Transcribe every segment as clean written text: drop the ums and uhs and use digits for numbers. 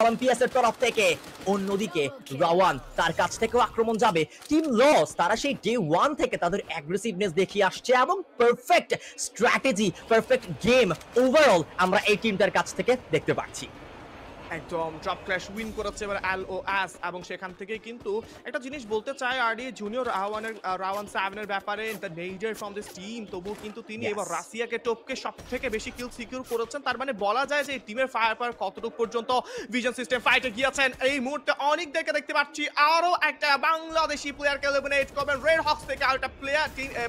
অলিম্পিয়াসের তরফ থেকে। অন্যদিকে রাওয়ান তার কাছ থেকেও আক্রমণ যাবে। টিম লস তারা সেই ডে 1 থেকে তাদের অ্যাগ্রেসিভনেস দেখিয়ে আসছে এবং perfect strategy, perfect game overall আমরা এই টিমটার কাছ থেকে দেখতে পাচ্ছি। একদম টপ ক্র্যাশ উইন করেছে এবার LOS এবং সেখান থেকে কিন্তু একটা জিনিস বলতে চাই আরডি জুনিয়র রাওয়ান 7 এর ব্যাপারে দ্য নেইডার ফ্রম দিস টিম, তবু কিন্তু তিনি এবার রাশিয়াকে টপকে সবথেকে বেশি কিল সিকিউর করেছেন। তার মানে বলা যায় যে এই টিমের ফায়ার পাওয়ার কতটুকু পর্যন্ত ভিশন সিস্টেম ফাইটে গিয়েছেন। এই মুহূর্তে অনেকদেরকে দেখতে পাচ্ছি আরো একটা বাংলাদেশি প্লেয়ারকে এলিমিনেট করবেন রেড হক্স থেকে, আর একটা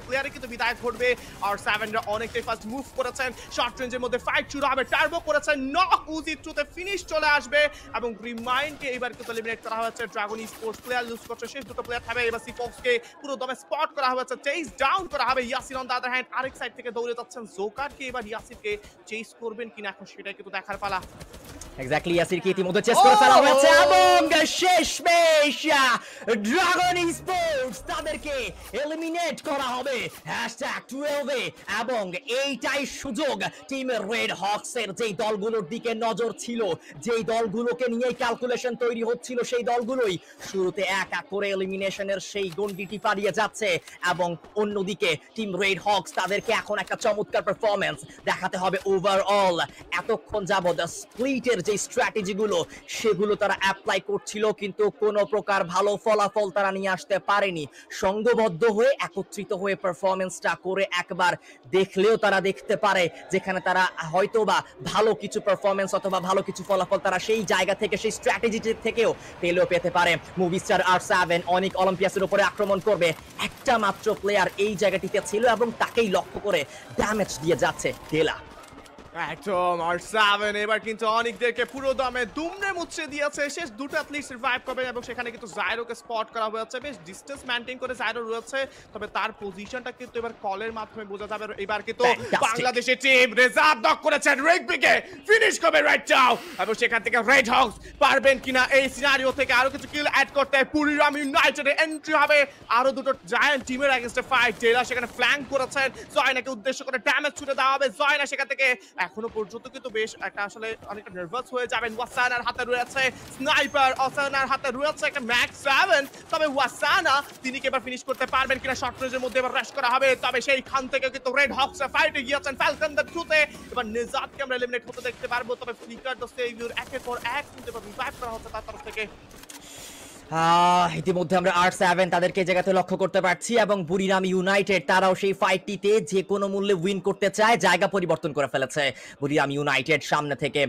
প্লেয়ারে কিন্তু বিদায় ঘটবে। আর 7 রা অনেকটাই ফাস্ট মুভ করেছেন, শর্ট রেঞ্জের মধ্যে ফাইট শুরু হবে, টার্বো করেছেন, নক উজি থ্রুতে ফিনিশ চলে আসবে এবং রিমাইন্ডকে এবার কিন্তু এলিমিনেট করা হয়েছে। ড্রাগন স্পোর্টস প্লেয়ার লুজ করছে, শেষ দুটো প্লেয়ার থাকবে। এবার সিফক্সকে পুরো দমে স্পট করা হয়েছে, চেজ ডাউন করা হবে। Yasir on the other hand আরেক সাইড থেকে দৌড়ে যাচ্ছেন জোকারকে, এবার ইয়াসিরকে চেজ করবেন কিনা এখন সেটাই কিন্তু দেখার পালা। এক্স্যাক্টলি, ইয়াসিরকে ইতিমধ্যে চেস করে ফেলা হয়েছে এবং শেষমেশ ড্রাগন স্পোর্টস তাদেরকে এলিমিনেট করা হবে #12 এ। এবং এইটাই সুযোগ টিম রেড হক্স এর যেই দলগুলোর দিকে নজর ছিল, যেই দলগুলোকে নিয়েই ক্যালকুলেশন তৈরি হচ্ছিল, সেই দলগুলোই শুরুতে এক এক করে এলিমিনেশনের সেই গন্ডিটি পাড়িয়ে যাচ্ছে। এবং অন্যদিকে টিম রেড হক্স তাদেরকে এখন একটা চমৎকার পারফরম্যান্স দেখাতে হবে ওভারঅল। এতক্ষণ যাবত স্প্লিটের যে স্ট্র্যাটেজিগুলো সেগুলো তারা অ্যাপ্লাই করছিল, কিন্তু কোনো প্রকার ভালো ফলাফল তারা নিয়ে আসতে পারেনি। সংঘবদ্ধ হয়ে একত্রিত হয়ে পারফরমেন্সটা করে একবার দেখলেও তারা দেখতে পারে যেখানে তারা হয়তোবা ভালো কিছু পারফরমেন্স অথবা ভালো কিছু ফলাফল তারা সেই জায়গা থেকে, সেই স্ট্র্যাটেজি থেকেও পেতে পারে। মুভিস্টার R7 অনেক অলিম্পিয়াসের উপরে আক্রমণ করবে। একটা মাত্র প্লেয়ার এই জায়গাটিতে ছিল এবং তাকেই লক্ষ্য করে ড্যামেজ দিয়ে যাচ্ছে ডেলা। একদম R7 এবার কিন্তু অনেকদেরকে পুরো দমে দুমড়ে মুচড়ে দিয়েছে। শেষ দুটো অ্যাথলিট সার্ভাইভ করবে এবং সেখানে কিন্তু জাইরোকে স্পট করা হয়েছে। বেশ ডিসটেন্স মেইনটেইন করে জাইরো রয়েছে, তবে তার পজিশনটা কিন্তু এবার কলের মাধ্যমে বোঝা যাবে। এবার কিন্তু বাংলাদেশের টিম রিজার্ভ নক করেছেন, রেগবিকে ফিনিশ করবে রাইট নাও এবং সেখান থেকে রেড হক্স পারবেন কিনা এই সিনারিও থেকে আরো কিছু কিল অ্যাড করতে। বুরিরাম ইউনাইটেডের এন্ট্রি হবে, আরো দুটো জায়ান্ট টিমের এগেইনস্টে ফাইট। জেলা সেখানে ফ্ল্যাঙ্ক করেছেন, জয়নাকে উদ্দেশ্য করে ড্যামেজ ছুড়ে দেওয়া হবে। জয়না সেখান থেকে এখনো পর্যন্ত কিন্তু বেশ একটা আসলে অনেকটা নার্ভাস হয়ে যাবেন। ওয়াসানার হাতে রয়েছে স্নাইপার, ওয়াসানার হাতে রয়েছে একটা ম্যাক্স 7, তবে ওয়াসানা তিনি কি এবার ফিনিশ করতে পারবেন কিনা। শর্ট রেঞ্জের মধ্যে এবার রাশ করা হবে, তবে সেইখান থেকে কিন্তু রেড হক্স ফাইটে গিয়েছেন ফ্যালকন দ্য ট্রুথে। এবার নিজাতকে আমরা এলিমিনেট হতে দেখতে পারবো, তবে ফ্লিকার দ্য সেভিয়র একের পর এক কিন্তু এবার রিভাইভ করা হচ্ছে তার তরফ থেকে। ইতিমধ্যে আমরা R7 তাদেরকে জায়গাতে লক্ষ্য করতে পারছি এবং বুরিরাম ইউনাইটেড তারাও সেই ফাইটটিতে যে কোনো মূল্যে উইন করতে চায়, জায়গা পরিবর্তন করে ফেলেছে বুরিরাম ইউনাইটেড সামনে থেকে।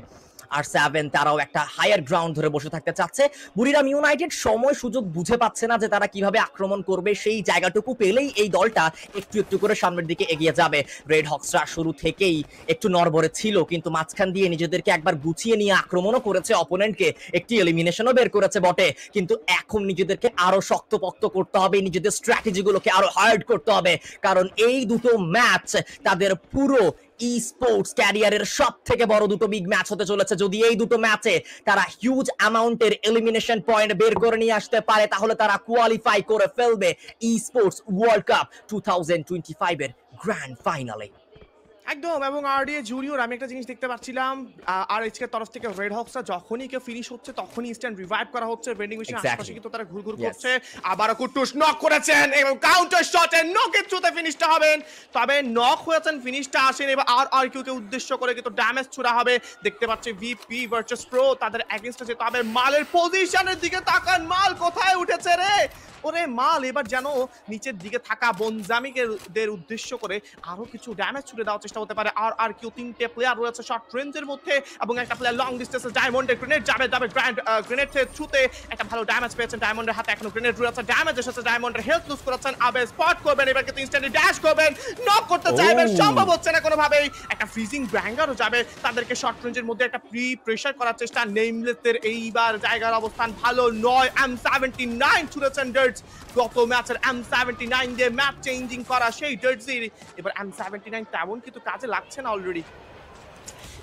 R7 তারাও একটা হায়ার গ্রাউন্ড ধরে বসে থাকতে চাচ্ছে। বুরিরাম ইউনাইটেড সময় সুযোগ বুঝে পাচ্ছে না যে তারা কিভাবে আক্রমণ করবে, সেই জায়গাটুকু পেলেই এই দলটা একটু একটু করে সামনের দিকে এগিয়ে যাবে। রেড হক্সরা শুরু থেকেই একটু নড়বড়ে ছিল, কিন্তু মাঝখান দিয়ে নিজেদেরকে একবার গুছিয়ে নিয়ে আক্রমণও করেছে, অপোনেন্টকে একটি এলিমিনেশনও বের করেছে বটে, কিন্তু এখন নিজেদেরকে আরো শক্তপোক্ত করতে হবে, নিজেদের স্ট্র্যাটেজিগুলোকে আরো হার্ড করতে হবে, কারণ এই দুটো ম্যাচ তাদের পুরো স্পোর্টস ক্যারিয়ারের সব থেকে বড় দুটো বিগ ম্যাচ হতে চলেছে। যদি এই দুটো ম্যাচে তারা হিউজ অ্যামাউন্টের এলিমিনেশন পয়েন্ট বের করে নিয়ে আসতে পারে, তাহলে তারা কোয়ালিফাই করে ফেলবে স্পোর্টস ওয়ার্ল্ড কাপ 2025 এর গ্র্যান্ড ফাইনালে। একদম, এবং আরডিএ জুনিয়র আমি একটা জিনিস দেখতে পাচ্ছিলাম, আরএইচকে তরফ থেকে রেড হক্সরা যখনই কেউ ফিনিশ হচ্ছে তখনই ইনস্ট্যান্ট রিভাইভ করা হচ্ছে। ভেন্ডিং মেশিন আশেপাশে কিন্তু তারা ঘুরঘুর করছে। আবারও কুটুস নক করেছেন এবং কাউন্টার শটে নকের থ্রুতে ফিনিশটা হবেন, তবে নক হয়েছেন, ফিনিশটা আসেন। এবার RRQ কে উদ্দেশ্য করে কিন্তু ড্যামেজ ছুড়া হবে। দেখতে পাচ্ছি VP ভার্সেস প্রো তাদের এগেইনস্টে যেতে হবে। মালের পজিশনের দিকে তাকান, মাল কোথায় উঠেছে রে? ওরে মাল এবার যেন নিচের দিকে থাকা বনজামিকের উদ্দেশ্য করে আরো কিছু ড্যামেজ ছুড়ে দেওয়ার চেষ্টা হতে পারে। RRQ তিনটে প্লেয়ার রয়েছে শর্ট রেঞ্জের মধ্যে এবং একটা প্লেয়ার লং ডিস্টেন্সে। ডায়মন্ডের গ্রেনেড যাবে, গ্রেনেডের থ্রুতে একটা ভালো ড্যামেজ পেয়েছেন। ডায়মন্ডের হাতে এখনো গ্রেনেড রয়েছে, ড্যামেজ এসেছে, ডায়মন্ডের হেলথ লুজ করেছেন। আবে স্পট করবেন, এবার কিন্তু ইনস্ট্যান্টলি ড্যাশ করবেন, নক করতে চাইবেন, সম্ভব হচ্ছে না কোনোভাবেই। একটা ফ্রিজিং ব্যাঙ্গারও যাবে, তাদেরকে শর্ট রেঞ্জের মধ্যে একটা প্রেসার করার চেষ্টা। নেমলেসের এইবার জায়গার অবস্থান ভালো নয়। M79 ছুড়েছেন ডার্টস, গত ম্যাচের M79 দিয়ে ম্যাপ চেঞ্জিং করা সেই ডার্টসির এবার M79 তেমন কিন্তু কাজে লাগছে না অলরেডি।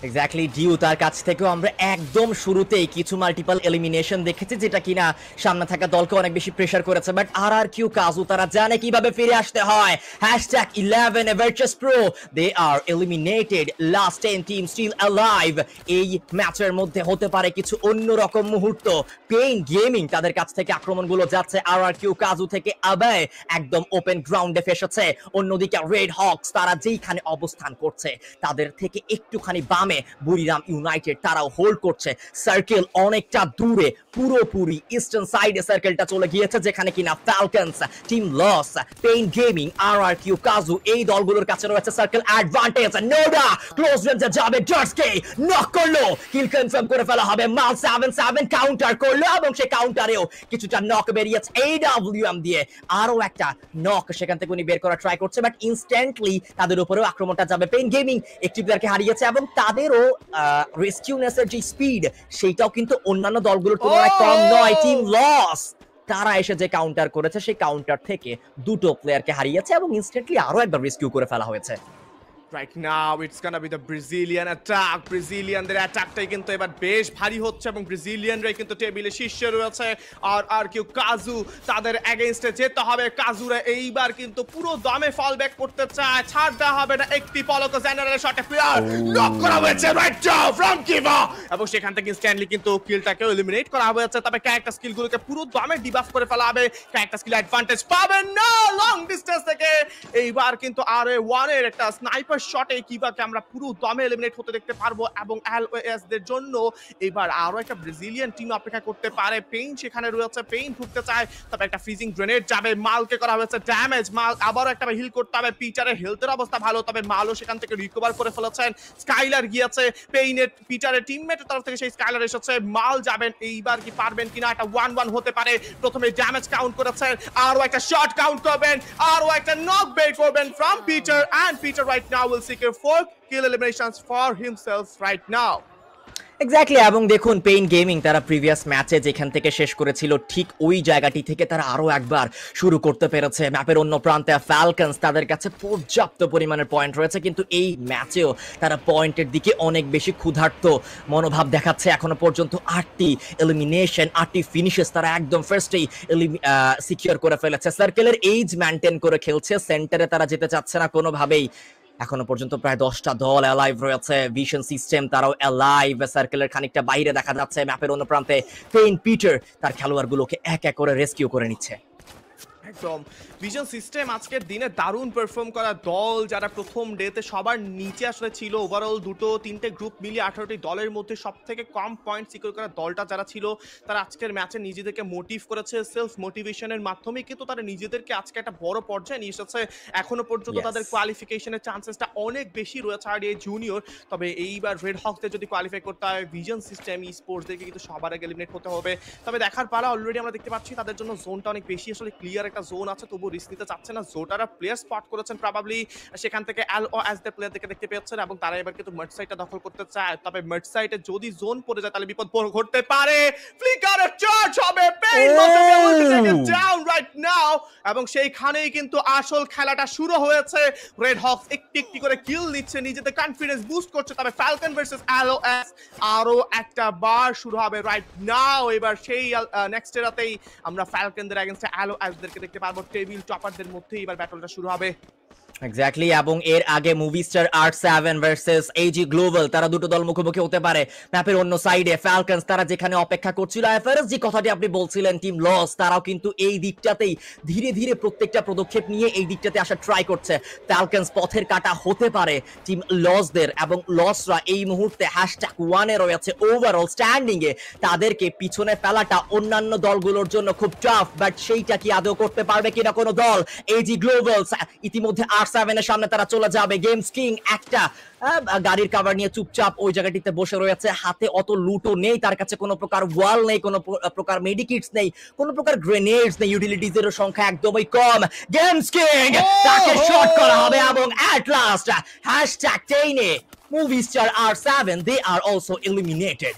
এক্স্যাক্টলি ডিউ তার কাছ থেকেও আমরা একদম শুরুতেই কিছু মাল্টিপল এলিমিনেশন দেখেছি যেটা কিনা সামনে থাকা দলকে অনেক বেশি প্রেসার করেছে বাট RRQ কাজু তারা জানে কিভাবে ফিরে আসতে হয় #11 Avertus Pro they are eliminated last 10 team still alive এই ম্যাচের মধ্যে হতে পারে কিছু অন্যরকম মুহূর্ত পেইন গেমিং তাদের কাছ থেকে আক্রমণগুলো যাচ্ছে RRQ কাজু থেকে আবাই একদম ওপেন গ্রাউন্ডে ফেসেছে অন্যদিকে রেড হকস তারা যেইখানে অবস্থান করছে তাদের থেকে একটুখানি বামে বুড়িরাম ইউনাইটেড তারাও হোল্ড করছে সার্কেল অনেকটা দূরে পুরোপুরি ইস্টার্ন সাইডে সার্কেলটা চলে গিয়েছে যেখানে কিনা Falcons team loss Pain Gaming RRQ Kazu এই দলগুলোর কাছে রয়েছে সার্কেল অ্যাডভান্টেজ নোডা ক্লোজ রেঞ্জে যাবে জার্সকে নক করলো কিল কনফার্ম করে ফেলা হবে মাল 7-7 কাউন্টার করলো এবং সেই কাউন্টারেও কিছুটা নক বেরিয়েছে AWM দিয়ে আরো একটা নক সেখান থেকে উনি বের করা ট্রাই করছে বাট ইনস্ট্যান্টলি তাদের উপরেও আক্রমণটা যাবে পেইন গেমিং একটি প্লেয়ারকে হারিয়েছে এবং তাদেরও রেস্কিউনেসের যে স্পিড সেইটাও কিন্তু অন্যান্য দলগুলোর তুলনায় কম নয় টিম লস তারা এসে যে কাউন্টার করেছে সেই কাউন্টার থেকে দুটো প্লেয়ারকে হারিয়েছে এবং ইনস্ট্যান্টলি আরো একবার রেস্কিউ করে ফেলা হয়েছে Right now it's gonna be the Brazilian attack. Brazilianদের অ্যাটাকটাই কিন্তু এবার বেশ ভারী হচ্ছে এবং ব্রাজিলিয়ানরাই কিন্তু টেবিলে শীর্ষে রয়েছে আর কিউ কাজু তাদের এগেইনস্টে যেতে হবে কাজুরা এইবার কিন্তু পুরো দমে ফল ব্যাক করতে চায় ছাড় দেওয়া হবে না একটি পলক জেনারেলের শটে প্লেয়ার নক করা হয়েছে রাইট নাও ফ্রম কিভা এবং সেখান থেকে ইনস্ট্যান্টলি কিন্তু কিলটাকে এলিমিনেট করা হয়েছে তবে ক্যারেক্টার স্কিলগুলোকে পুরো দমে ডিবাফ করে ফেলা হবে ক্যারেক্টার স্কিল অ্যাডভান্টেজ পাবেন না লং ডিসটেন্স থেকে এইবার কিন্তু RA1 এর একটা স্নাইপার শটে কিভাবে আমরা পুরো দমে এলিমিনেট হতে দেখতে পারবো এবং LOS দের জন্য এবার আরো একটা ব্রাজিলিয়ান টিম অপেক্ষা করতে পারে পেইন সেখানে রয়েছে পেইন ঢুকতে চায় তবে একটা ফ্রিজিং গ্রেনেড যাবে মালকে করা হয়েছে ড্যামেজ মাল আবারও একটা হিল করতে হবে পিটারের হেলথের অবস্থা ভালো তবে মালও সেখান থেকে রিকভার করে ফেলেছেন স্কাইলার গিয়েছে পেইনের পিটারের টিমমেটের তরফ থেকে সেই স্কাইলার এসেছে মাল যাবেন এইবার কি পারবেন কিনা একটা 1-1 হতে পারে প্রথমে ড্যামেজ কাউন্ট করেছেন আরো একটা শট কাউন্ট করবেন আরো একটা নক বেট করবেন from Peter and Peter right now will seek 4 kill eliminations for himself right now. Exactly এবং দেখুন পেইন গেমিং তারা প্রিভিয়াস ম্যাচে যেখান থেকে শেষ করেছিল ঠিক ওই জায়গাটি থেকে তারা আরো একবার শুরু করতে পেরেছে ম্যাপের অন্য প্রান্তে ফ্যালকনস তাদের কাছে পর্যাপ্ত পরিমাণের পয়েন্ট রয়েছে কিন্তু এই ম্যাচেও তারা পয়েন্টের দিকে অনেক বেশি ক্ষুধার্ত মনোভাব দেখাচ্ছে এখনো পর্যন্ত 8টি এলিমিনেশন 8টি ফিনিশেস তারা একদম ফার্স্টেই সিকিউর করে ফেলেছে সার্কেলের এইজ মেইনটেইন করে খেলছে সেন্টারে তারা যেতে চাচ্ছে না কোনোভাবেই এখনো পর্যন্ত প্রায় 10টা দল অ্যালাইভ রয়েছে ভিশন সিস্টেম তারাও অ্যালাইভ সার্কেলের খানিকটা বাইরে দেখা যাচ্ছে ম্যাপের অন্য প্রান্তে পেইন পিটার তার খেলোয়াড়গুলোকে এক এক করে রেস্কিউ করে নিচ্ছে একদম ভিশন সিস্টেম আজকের দিনে দারুণ পারফর্ম করা দল যারা প্রথম ডেতে সবার নিচে আসলে ছিল ওভারঅল দুটো তিনটে গ্রুপ মিলিয়ে 18টি দলের মধ্যে সবথেকে কম পয়েন্ট সিকিউর করা দলটা যারা ছিল তারা আজকের ম্যাচে নিজেদেরকে মোটিভ করেছে সেলফ মোটিভেশনের মাধ্যমে কিন্তু তারা নিজেদেরকে আজকে একটা বড় পর্যায়ে নিয়ে এসেছে এখনো পর্যন্ত তাদের কোয়ালিফিকেশনের চান্সেসটা অনেক বেশি রয়েছে আর এই জুনিয়র তবে এইবার রেড হকসদের যদি কোয়ালিফাই করতে হয় ভিশন সিস্টেম ই স্পোর্টসদেরকে কিন্তু সবার আগে এলিমিনেট হতে হবে তবে দেখার পালা অলরেডি আমরা দেখতে পাচ্ছি তাদের জন্য জোনটা অনেক বেশি আসলে ক্লিয়ার একটা জোন আছে তবু রিস্ক নিতে চাচ্ছে না জোটারা প্লেয়ার স্পট করেছেন প্রবাবলি সেখান থেকে LOS দের প্লেয়ারদেরকে দেখতে পেয়েছেন এবং তারা এবার কিন্তু মার্চ সাইডটা দখল করতে চায় তবে মার্চ সাইডে যদি জোন পড়ে যায় তাহলে বিপদ ঘটতে পারে ফ্লিকারের চার্জ হবে পেইন ডাউন রাইট নাও এবং সেইখানেই কিন্তু আসল খেলাটা শুরু হয়েছে রেড হকস একটি একটি করে কিল নিচ্ছে নিজেদের কনফিডেন্স বুস্ট করছে তবে ফ্যালকন ভার্সেস LOS আরো একটা বার শুরু হবে রাইট নাও এবার সেই নেক্সট রাতেই আমরা ফ্যালকনদের এগেইনস্টে LOS দেরকে দেখতে পারবো টেবিল টপারদের মধ্যে এবার ব্যাটলটা শুরু হবে এক্স্যাক্টলি এবং এর আগে movie star R7 versus AG global তারা দুটো দল মুখোমুখি হতে পারে ম্যাপের অন্য সাইডে ফ্যালকনস তারা যেখানে অপেক্ষা করছিল এফআরএস যে কথাটি আপনি বলছিলেন টিম লস তারাও কিন্তু এই দিকটাতেই ধীরে ধীরে প্রত্যেকটা পদক্ষেপ নিয়ে এই দিকটাতে আসা ট্রাই করছে ফ্যালকনস পথের কাটা হতে পারে টিম লসদের এবং লসরা এই মুহূর্তে #1 এ রয়েছে ওভারঅল স্ট্যান্ডিং এ তাদেরকে পিছনে ফেলাটা অন্যান্য দলগুলোর জন্য খুব টাফ বাট সেইটা কি আদৌ করতে পারবে কিনা কোনো দল AG গ্লোবাল ইতিমধ্যে R7 এর সামনে তারা চলে যাবে গেমস কিং একটা গাড়ির কভার নিয়ে চুপচাপ ওই জায়গাটিতে বসে রয়েছে হাতে অত লুটও নেই তার কাছে কোনো প্রকার ওয়াল নেই কোনো প্রকার মেডিকিটস নেই কোনো প্রকার গ্রেনেডস নেই ইউটিলিটিজের সংখ্যা একদমই কম গেমস কিং তাকে শট করা হবে এবং at last #10 movie star R7 they are also eliminated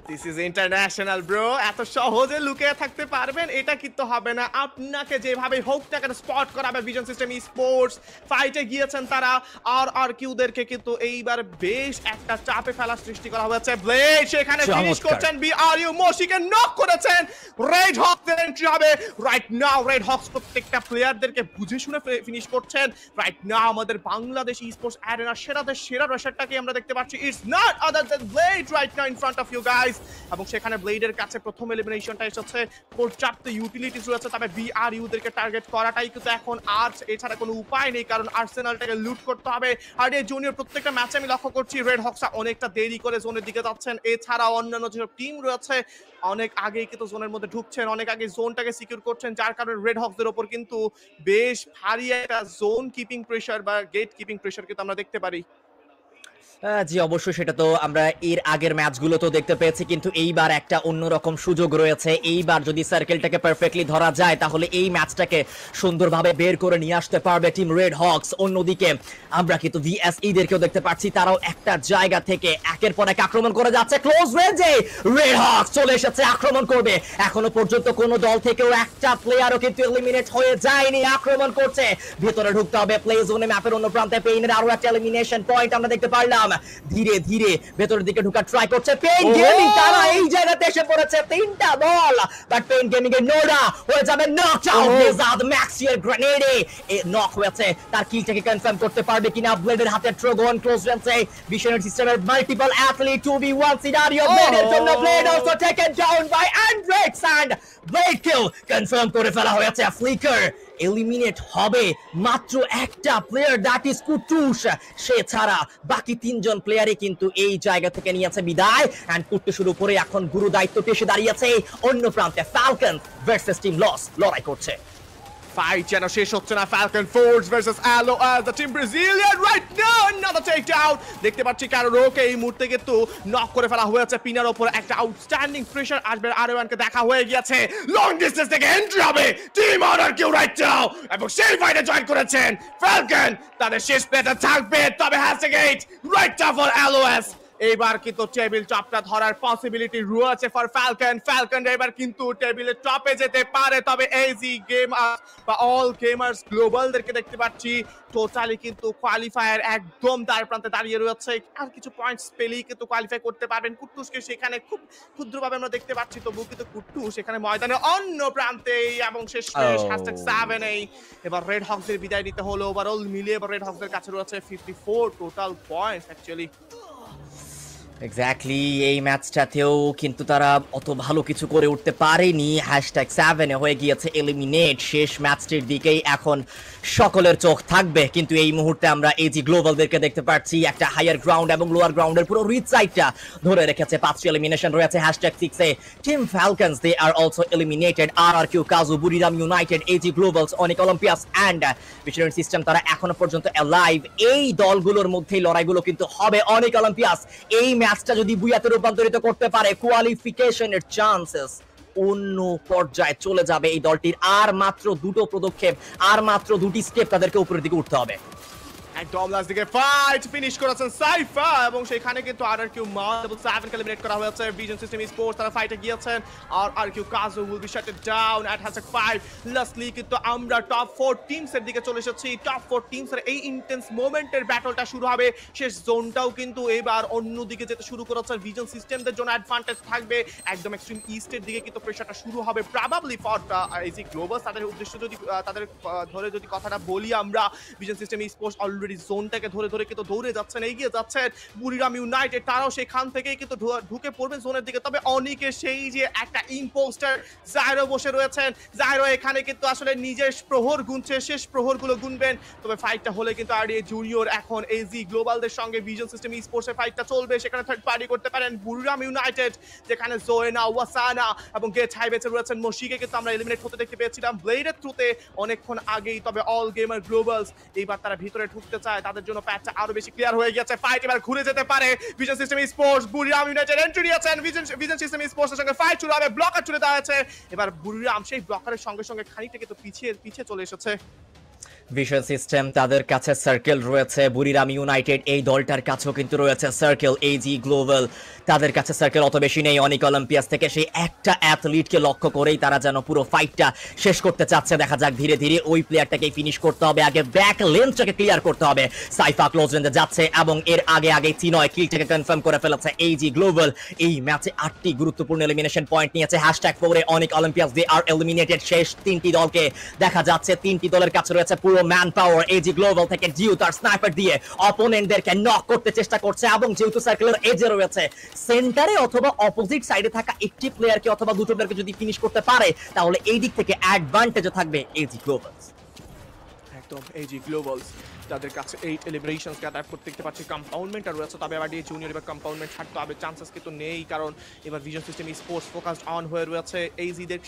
this is international bro, এত সহজে লুকিয়ে থাকতে পারবেন এটা কিন্তু হবে না। আপনাকে যেভাবে হোক না কেন স্পট করাবে ভিশন সিস্টেম স্পোর্টস। ফাইটে গিয়েছেন তারা, আর কিউদেরকে কিন্তু এইবার বেশ একটা চাপে ফেলার সৃষ্টি করা হয়েছে। ব্লেড সেখানে ফিনিশ করছেন, বিআরইউ মশিকে নক করেছেন। রেড হকস এন্ট্রি হবে রাইট নাও। রেড হকস প্রত্যেকটা প্লেয়ারদেরকে বুঝে শুনে ফিনিশ করছেন রাইট নাও। আমাদের বাংলাদেশ স্পোর্টস অ্যারেনার সেরা রাশারটাকে আমরা দেখতে পাচ্ছি। It's not other than Blade right now in front of you guys. এবং সেখানে ব্লেডের কাছে প্রথম এলিমিনেশনটা এসেছে। পর্যাপ্ত ইউটিলিটিস রয়েছে, তবে বিআরইউদেরকে টার্গেট করাটাই কিন্তু এখন আর এছাড়া কোনো উপায় নেই, কারণ আর্সেনালটাকে লুট করতে হবে। আর এই জুনিয়র প্রত্যেকটা ম্যাচে আমি লক্ষ্য করছি রেড হকসরা অনেকটা দেরি করে জোনের দিকে যাচ্ছেন। এছাড়া অন্যান্য যেসব টিম রয়েছে অনেক আগেই কিন্তু জোনের মধ্যে ঢুকছেন, অনেক আগে জোনটাকে সিকিউর করছেন, যার কারণে রেড হকসদের ওপর কিন্তু বেশ ভারী একটা জোন কিপিং প্রেশার বা গেট কিপিং প্রেশার কিন্তু আমরা দেখতে পারি। জি অবশ্যই, সেটা তো আমরা এর আগের ম্যাচগুলো তো দেখতে পেয়েছি, কিন্তু এইবার একটা অন্যরকম সুযোগ রয়েছে। এইবার যদি সার্কেলটাকে পারফেক্টলি ধরা যায় তাহলে এই ম্যাচটাকে সুন্দরভাবে বের করে নিয়ে আসতে পারবে টিম রেড হকস। অন্যদিকে আমরা কিন্তু ভিএসই দেরকেও দেখতে পাচ্ছি, তারাও একটা জায়গা থেকে একের পর এক আক্রমণ করে যাচ্ছে। ক্লোজ রেঞ্জে রেড হকস চলে এসেছে, আক্রমণ করবে। এখনো পর্যন্ত কোনো দল থেকেও একটা প্লেয়ারও কিন্তু এলিমিনেট হয়ে যায়নি, আক্রমণ করছে। ভেতরে ঢুকতে হবে প্লে জোনে, ম্যাপের অন্য প্রান্তে পেইনের আরো একটা এলিমিনেশন পয়েন্ট আমরা দেখতে পারলাম। ধীরে ধীরে ভেতরের দিকে ঢোকার ট্রাই করছে পেইন গেমিং, তারা এই জায়গাতে এসে পড়েছে। তিনটা বল, বাট পেইন গেমিং এর নোরা হয়ে যাবে নক আউট। নেজাদ ম্যাক্সিয়ার গ্রেনেডে নক হয়েছে, তার কিলটাকে কনফার্ম করতে পারবে কিনা। ব্লেডের হাতে ট্রোগন ক্লোজ রেঞ্জে, ভিশনারি সিস্টেমের মাল্টিপল অ্যাথলিট 2v1 সিনারিও। ব্লেডের জন্য Blade also taken down by Andrex, and Blade kill confirm করে ফেলা হয়েছে। ফ্লিকার এলিমিনেট হবে মাত্র একটা প্লেয়ার, দ্যাট ইজ কুটুস। সে ছাড়া বাকি তিনজন প্লেয়ারই কিন্তু এই জায়গা থেকে নিয়েছে বিদায়। এন্ড কুটুসের উপরে এখন গুরু দায়িত্বটি এসে দাঁড়িয়েছে। অন্য প্রান্তে ফ্যালকন ভার্সেস টিম লস লড়াই করছে। ফাইট যেন শেষ হচ্ছে না। ফ্যালকন ফোর্স ভার্সেস অ্যালোয়াস, the team Brazilian right now another takedown. দেখতে পাচ্ছি কারোকে এই মুহূর্তে কিন্তু নক করে ফেলা হয়েছে। পিনার উপর একটা আউটস্ট্যান্ডিং প্রেসার আসবে। আরওয়ানকে দেখা হয়ে গিয়েছে, লং ডিসটেন্স থেকে এন্ট্রি হবে team honour Q right now, এবং সেই ফাইটে জয়েন করেছেন ফ্যালকন। তাদের শেষ প্লেটা থাকবে, তবে হ্যাসেগেট রাইট নাও ফর অ্যালোয়াস। এইবার কিন্তু টেবিল টপটা ধরার পসিবিলিটি রয়েছে ফর ফ্যালকন। ফ্যালকন এবার কিন্তু টেবিলের টপে যেতে পারে, তবে এজি গেমার বা অল গেমার্স গ্লোবালদেরকে দেখতে পাচ্ছি টোটালি কিন্তু কোয়ালিফায়ার একদম দ্বার প্রান্তে দাঁড়িয়ে রয়েছে। আর কিছু পয়েন্টস পেলেই কিন্তু কোয়ালিফাই করতে পারবেন। কুট্টুসকে সেখানে খুব ক্ষুদ্রভাবে আমরা দেখতে পাচ্ছি, তবুও কিন্তু কুট্টুস সেখানে ময়দানে অন্য প্রান্তে, এবং শেষমেশ #7 এবার রেড হকসের বিদায় নিতে হলো। ওভারঅল মিলিয়ে এবার রেড হকসের কাছে রয়েছে 54 টোটাল পয়েন্টস অ্যাকচুয়ালি। এক্স্যাক্টলি, এই ম্যাচটাতেও কিন্তু তারা অত ভালো কিছু করে উঠতে পারেনি। #7 হয়ে গিয়েছে এলিমিনেট। শেষ ম্যাচটির দিকেই এখন সকলের চোখ থাকবে, কিন্তু এই মুহূর্তে আমরা এজি গ্লোবালদেরকে দেখতে পাচ্ছি একটা হায়ার গ্রাউন্ড এবং লোয়ার গ্রাউন্ডের পুরো রিচ সাইডটা ধরে রেখেছে। 5টি এলিমিনেশন রয়েছে #6 এ। Team Falcons they are also eliminated. RRQ, Kazu, Buriram United, AG Globals, Onic Olympias and Visionary System তারা এখনো পর্যন্ত অ্যালাইভ। এই দলগুলোর মধ্যেই লড়াইগুলো কিন্তু হবে। অনিক অলিম্পিয়াস এই ম্যাচটা যদি বুয়াতে রূপান্তরিত করতে পারে, কোয়ালিফিকেশনের চান্সেস অন্য পর্যায়ে চলে যাবে এই দলটির। আর মাত্র দুটো পদক্ষেপ, আর মাত্র দুটি স্টেপ তাদেরকে উপরের দিকে উঠতে হবে। একদম লাস্ট দিকে ফাইট ফিনিশ করেছেন সাইফা, এবং সেখানে কিন্তু আরআরকিউ #7 কে এলিমিনেট করা হয়েছে। ভিশন সিস্টেম স্পোর্টস তারা ফাইটে গিয়েছেন, আর RRQ Kazu will be shutted down at #5। Lastly কিন্তু আমরা টপ 4 টিমস এর দিকে চলে এসেছি। টপ 4 টিমস এর এই ইন্টেন্স মোমেন্টের ব্যাটলটা শুরু হবে। শেষ জোনটাও কিন্তু এবার অন্য দিকে যেতে শুরু করেছে। ভিশন সিস্টেমদের জন্য অ্যাডভান্টেজ থাকবে। একদম এক্সট্রিম ইস্টের দিকে কিন্তু প্রেসারটা শুরু হবে প্রবাবলি ফর এজি গ্লোবাল। তাদের উদ্দেশ্য যদি তাদের ধরে যদি কথাটা বলি আমরা, ভিশন সিস্টেম স্পোর্টস অলরেডি জোনটাকে ধরে ধরে কিন্তু দৌড়ে যাচ্ছেন, এগিয়ে যাচ্ছেন। বুরিরাম ইউনাইটেড তারাও সেখান থেকেই কিন্তু ঢুকে পড়বে জোনের দিকে। তবে অনিকে সেই যে একটা ইম্পোস্টার জায়রো বসে রয়েছেন, জায়রো এখানে কিন্তু আসলে নিজের প্রহর গুনছে, শেষ প্রহরগুলো গুনবেন। তবে ফাইটটা হলে কিন্তু আরডিএ জুনিয়র এখন এজি গ্লোবালদের সঙ্গে ভিশন সিস্টেম স্পোর্টসের ফাইটটা চলবে। সেখানে থার্ড পার্টি করতে পারেন বুরিরাম ইউনাইটেড, যেখানে জোয়েনা, ওয়াসানা এবং গেট হাই বেঁচে রয়েছেন। মশিকে কিন্তু আমরা এলিমিনেট হতে দেখতে পেয়েছিলাম ব্লেডের থ্রুতে অনেকক্ষণ আগেই। তবে অল গেমার গ্লোবালস এইবার তারা ভিতরে ঢুকতে চায়, তাদের জন্য প্যাচটা আরো বেশি ক্লিয়ার হয়ে গেছে। ফাইট এবার ঘুরে যেতে পারে। Vision System Sports, Buriram United entry নিয়েছেন। ভিশন সিস্টেম স্পোর্টসের সঙ্গে ফাইট শুরু হবে। ব্লকার চলে দেওয়া হয়েছে। এবার বুরিরাম সেই ব্লকারের সঙ্গে সঙ্গে খানিকটা কিন্তু পিছিয়ে চলে এসেছে। ভিশন সিস্টেম তাদের কাছে সার্কেল রয়েছে, বুরিরাম ইউনাইটেড এই দলটার কাছেও কিন্তু রয়েছে সার্কেল। এজি গ্লোবাল তাদের কাছে সার্কেল অত বেশি নেই। অনিক অলিম্পিয়াস থেকে সেই একটা অ্যাথলিটকে লক্ষ্য করেই তারা যেন পুরো ফাইটটা শেষ করতে চাচ্ছে। দেখা যাক ধীরে ধীরে ওই প্লেয়ারটাকে ফিনিশ করতে হবে, আগে ব্যাক লেন্সটাকে ক্লিয়ার করতে হবে। সাইফা ক্লোজ রেঞ্জে যাচ্ছে এবং এর আগে আগে চিনয় কিলটাকে কনফার্ম করে ফেলেছে এজি গ্লোবাল। এই ম্যাচে 8টি গুরুত্বপূর্ণ এলিমিনেশন পয়েন্ট নিয়েছে। #4 অনিক অলিম্পিয়াস দে আর এলিমিনেটেড। শেষ 3টি দলকে দেখা যাচ্ছে 3টি দলের কাছে রয়েছে পুরো ম্যান পাওয়ার। এজি গ্লোবাল থেকে জিউ তার স্নাইপার দিয়ে অপোনেন্টদেরকে নক করতে চেষ্টা করছে এবং যেহেতু সার্কেলের এজে রয়েছে, সেন্টারে অথবা অপোজিট সাইডে থাকা একটি প্লেয়ারকে অথবা দুটো প্লেয়ারকে যদি ফিনিশ করতে পারে তাহলে এই দিক থেকে অ্যাডভান্টেজে থাকবে এজি গ্লোবাল। একদম এজি গ্লোবালস তাদের কাছে 8 এলিমিনেশনস গ্যাদার করতে দেখতে পাচ্ছি। কম্পাউন্ডমেন্ট আর রয়েছে, তবে আবার জুনিয়র এবার কম্পাউন্ডমেন্ট ছাড়তে হবে, চান্সেস কিন্তু নেই, কারণ এবার vision System sports focused on হয়ে রয়েছে এইজিদের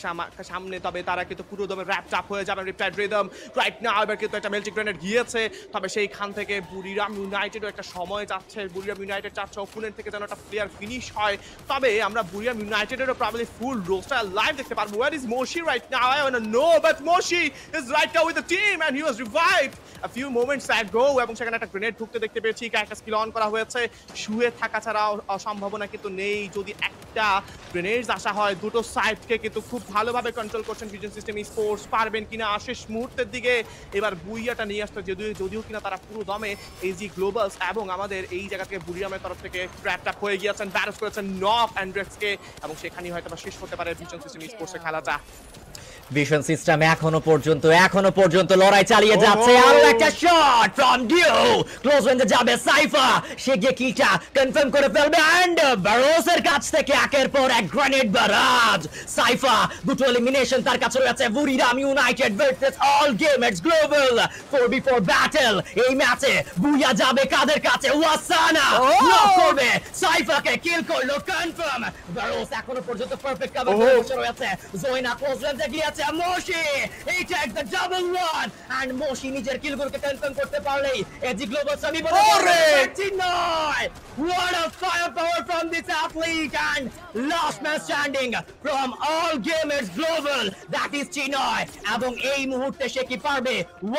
সামনে। তবে তারা কিন্তু পুরো দমে র্যাপড আপ হয়ে যাবে। রিপ্লাইড রিদম রাইট নাও এবার কিন্তু একটা মেল্টিং গ্রেনেড গিয়েছে, তবে সেইখান থেকে বুরিরাম ইউনাইটেডও একটা সময় যাচ্ছে। বুরিরাম ইউনাইটেড চাচ্ছে অপোনেন্ট থেকে যেন একটা প্লেয়ার ফিনিশ হয়, তবে আমরা বুরিরাম ইউনাইটেডেরও প্রবাবলি ফুল রোস্টার লাইভ দেখতে পারবো। Where is Moshi right now? I want to know, but Moshi is right now with the team and he was revived a few moments ago, এবং সেখানে একটা grenade ঢুকতে দেখতে পেয়েছি। একটা স্কিল অন করা হয়েছে, শুয়ে থাকা ছাড়া সম্ভাবনা কিন্তু নেই। যদি একটা গ্রেনেড আসা হয়, দুটো সাইডকে কিন্তু খুব ভালোভাবে কন্ট্রোল করছেন ভিশন সিস্টেম স্পোর্টস। পারবেন কিনা শেষ মুহূর্তের দিকে এবার বুইয়াটা নিয়ে আসতে, যদিও কিনা তারা পুরো দমে এজি গ্লোবালস এবং আমাদের এই জায়গা থেকে বুরিরামের তরফ থেকে ট্র্যাপ ট্যাপ হয়ে গিয়েছেন, ব্যারস করেছেন নক অ্যান্ড্রেক্সকে, এবং সেখানেই হয়তো শেষ হতে পারে ভিশন সিস্টেম স্পোর্টসের খেলাটা। ভিশন সিস্টেম এখনো পর্যন্ত লড়াই চালিয়ে যাচ্ছে। আরো একটা শট ফ্রম ডিউ, ক্লোজ রেঞ্জে যাবে সাইফা, সে গিয়ে কিলটা কনফার্ম করে ফেলবে এন্ড ব্যারোসের কাছ থেকে একের পর এক গ্রেনেড বারাজ। সাইফা দুটো এলিমিনেশন তার কাছে রয়েছে। Buriram United versus All Gamers Global 4v4 battle. এই ম্যাচে বুইয়া যাবে কাদের কাছে? ওয়াসানা নক করবে, সাইফাকে কিল করলো কনফার্ম। ব্যারোস এখনো পর্যন্ত পারফেক্ট কভার করে বসে রয়েছে। জয়না ক্লোজ রেঞ্জে গিয়েছে, Moshi he takes the double one and Moshi নিজের কিলগুলোকে কনফার্ম করতে পারলেই এজি গ্লোবাল সামি বলে what a firepower from this athlete and last man standing from all gamers global, that is Chinoy, এবং এই মুহূর্তে সে কি পারবে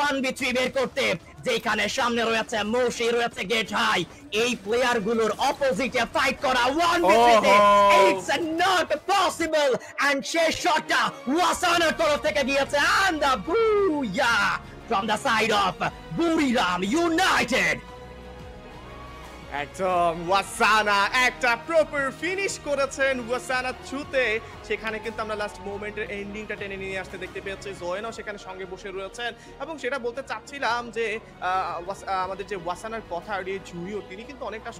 1v3 বের করতে, যেখানে সামনে রয়েছে মোশি, রয়েছে গেট হাই। এই প্লেয়ার গুলোর অপোজিটে ফাইট করা 1v3 তে it's not possible and শেষ শটটা ওয়াসানার তরফ থেকে গিয়েছে and the booyah from the side of Buriram United. একদম ওয়াসানা একটা প্রপার ফিনিশ করেছেন ওয়াসানা থ্রুতে। সেখানে কিন্তু আমরা লাস্ট মোমেন্টের এন্ডিংটা টেনে নিয়ে আসতে দেখতে পেয়েছি। জয়েনও সেখানে সঙ্গে বসে রয়েছেন, এবং সেটা বলতে চাচ্ছিলাম যে আমাদের যে ওয়াসানার কথা দিয়ে জুনিয়র, তিনি কিন্তু অনেকটা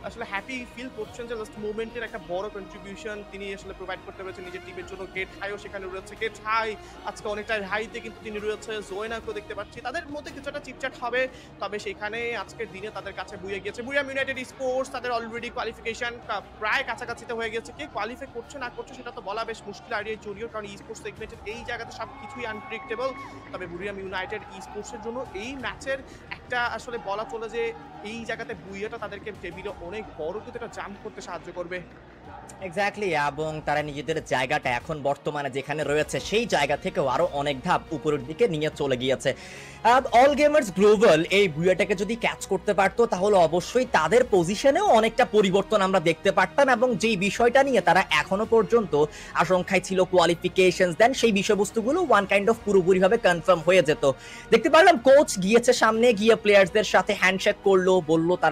আসলে হ্যাপি ফিল করছেন যে লাস্ট মোমেন্টের একটা বড় কন্ট্রিবিউশন তিনি আসলে প্রোভাইড করতে পেরেছেন নিজের টিমের জন্য। গেট হাইও সেখানে রয়েছে, গেট হাই আজকে অনেকটা হাইতে কিন্তু তিনি রয়েছে। জয়েনাকেও দেখতে পাচ্ছি, তাদের মধ্যে কিছুটা চিটচাট হবে, তবে সেখানে আজকের দিনে তাদের কাছে বুয়ে গিয়েছে বুরিরাম ইউনাইটেড স্পোর্টস। তাদের অলরেডি কোয়ালিফিকেশন প্রায় কাছাকাছিতে হয়ে গেছে। কে কোয়ালিফাই করছে না করছে সেটা তো বলা বেশ মুশকিল আইডিয়া জুনিয়র, কারণ স্পোর্টস সেগমেন্টের এই জায়গাতে সব কিছুই আনপ্রেডিক্টেবল। তবে বুরিরাম ইউনাইটেড স্পোর্টসের জন্য এই ম্যাচের একটা আসলে বলা চলে যে এই জায়গাতে বুইয়াটা তাদেরকে টেবিলে অনেক বড় কিন্তু একটা জাম্প করতে সাহায্য করবে। এক্স্যাক্টলি, এবং তারা নিজেদের জায়গাটা এখন বর্তমানে যেখানে রয়েছে সেই জায়গা থেকেও আরো অনেক ধাপ উপরের দিকে নিয়ে চলে গিয়েছে। অল গেমার্স গ্লোবাল এই বুয়াটাকে যদি ক্যাচ করতে পারতো তাহলে অবশ্যই তাদের পজিশনেও অনেকটা পরিবর্তন আমরা দেখতে পারতাম, এবং যেই বিষয়টা নিয়ে তারা এখনো পর্যন্ত আশঙ্কায় ছিল কোয়ালিফিকেশনস দেন, সেই বিষয়বস্তুগুলো ওয়ান কাইন্ড অফ পুরোপুরিভাবে কনফার্ম হয়ে যেত। দেখতে পারলাম কোচ গিয়েছে সামনে গিয়ে প্লেয়ার্সদের সাথে হ্যান্ডশেক করলো, বললো তারা